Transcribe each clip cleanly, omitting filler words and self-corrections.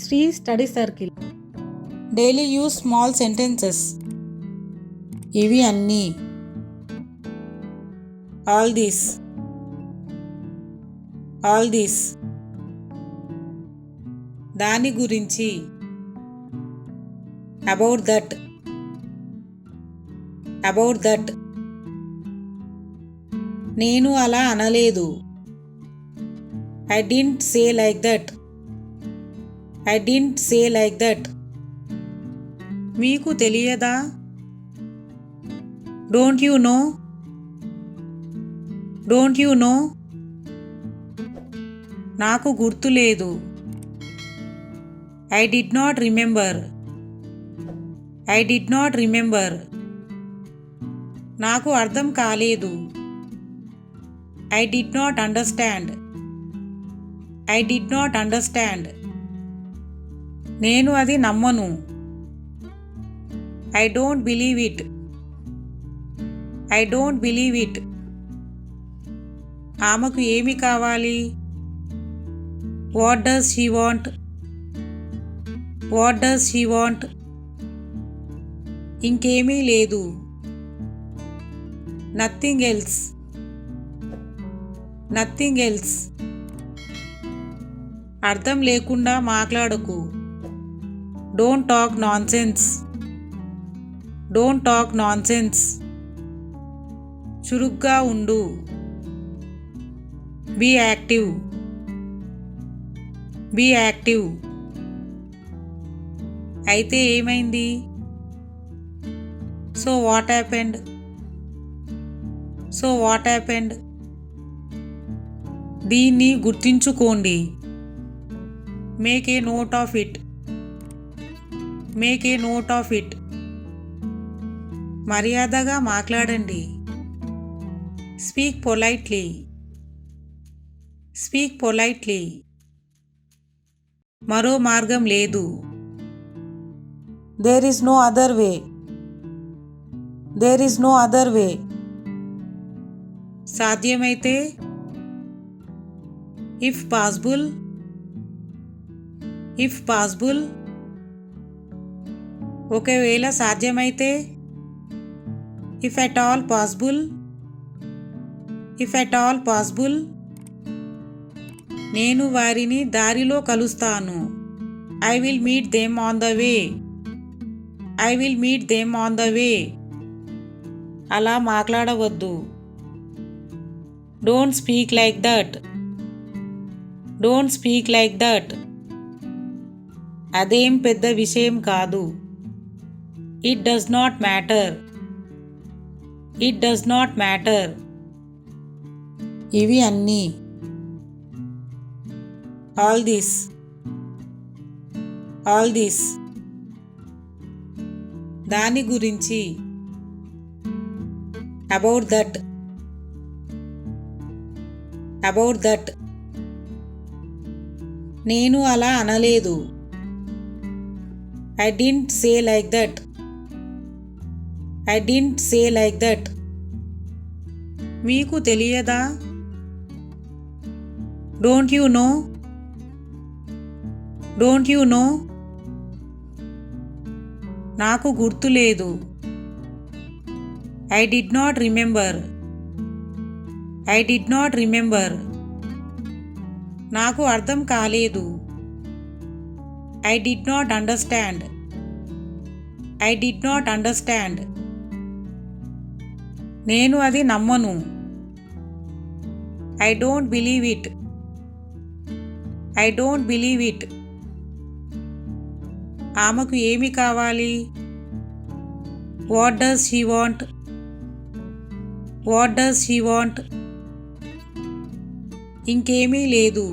Sri Study Circle. Daily use small sentences. ఇవి అన్నీ. All these, all these. దాని గురించి. About that, about that. నేను అలా అనలేదు. I didn't say like that, I didn't say like that. మీకు తెలియదా? Don't you know, don't you know. నాకు గుర్తులేదు. I did not remember, I did not remember. నాకు అర్థం కాలేదు. I did not understand, I did not understand. నేను అది నమ్మను. I don't believe it, I don't believe it. ఆమెకు ఏమి కావాలి? What does she want, what does she want. ఇంకేమీ లేదు. Nothing else, nothing else. అర్థం లేకుండా మాట్లాడకు. Don't talk nonsense, don't talk nonsense. చురుగ్గా ఉండు. Be active, be active. అయితే ఏమైంది? So what happened, so what happened. దీన్ని గుర్తుంచుకోండి. Make a note of it, make a note of it. మర్యాదగా మాట్లాడండి. Speak politely, speak politely. మరో మార్గం లేదు. There is no other way, there is no other way. సాధ్యమైతే. If possible, if possible. ఒకవేళ సాధ్యమైతే. If at all possible, if at all possible. నేను వారిని దారిలో కలుస్తాను. I will meet them on the way, I will meet them on the way. అలా మాట్లాడవద్దు. Don't speak like that, don't speak like that. అదేం పెద్ద విషయం కాదు. It does not matter, it does not matter. ఇవి అన్నీ. All these, all these. దాని గురించి. About that, about that. నేను అలా అనలేదు. I didn't say like that, I didn't say like that. మీకు తెలియదా? Don't you know, don't you know. నాకు గుర్తులేదు. I did not remember, I did not remember. నాకు అర్థం కాలేదు. I did not understand, I did not understand. నేను అది నమ్మను. I don't believe it, I don't believe it. ఆమెకు ఏమి కావాలి? What does she want, what does she want. ఇంకేమీ లేదు.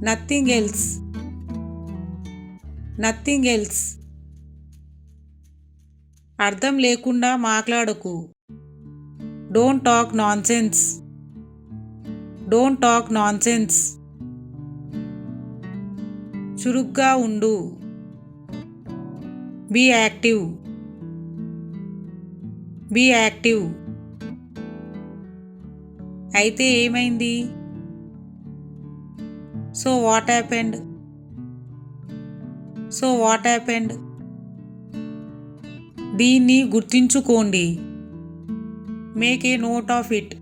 Nothing else, nothing else. అర్థం లేకుండా మాట్లాడకు. Don't talk nonsense, don't talk nonsense. చురుగ్గా ఉండు. Be active, be active. అయితే ఏమైంది? So what happened, so what happened? దీన్ని గుర్తుంచుకోండి. Make a note of it.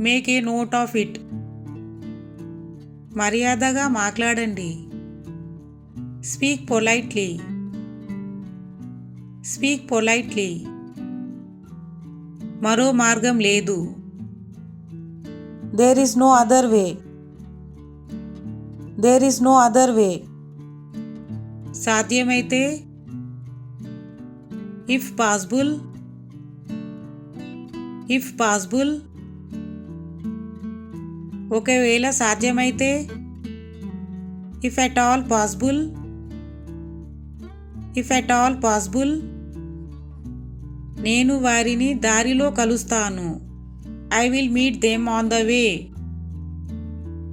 Make a note of it. మర్యాదగా మాట్లాడండి. Speak politely. Speak politely. మరో మార్గం లేదు. There is no other way. There is no other way. సాధ్యమైతే ఇఫ్ పాసిబుల్. If possible. ఒకవేళ సాధ్యమైతే if at all possible. If at all possible. నేను వారిని దారిలో కలుస్తాను. I will meet them on the way.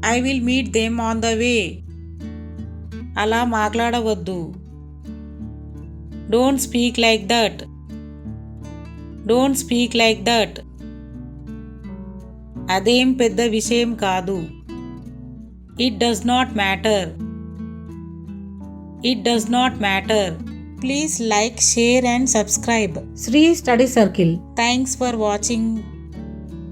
I will meet them on the way. అలా మాట్లాడవద్దు. Don't speak like that. Don't speak like that. అదేం పెద్ద విషయం కాదు. It does not matter. It does not matter. Please like, share and subscribe. Sri Study Circle. Thanks for watching.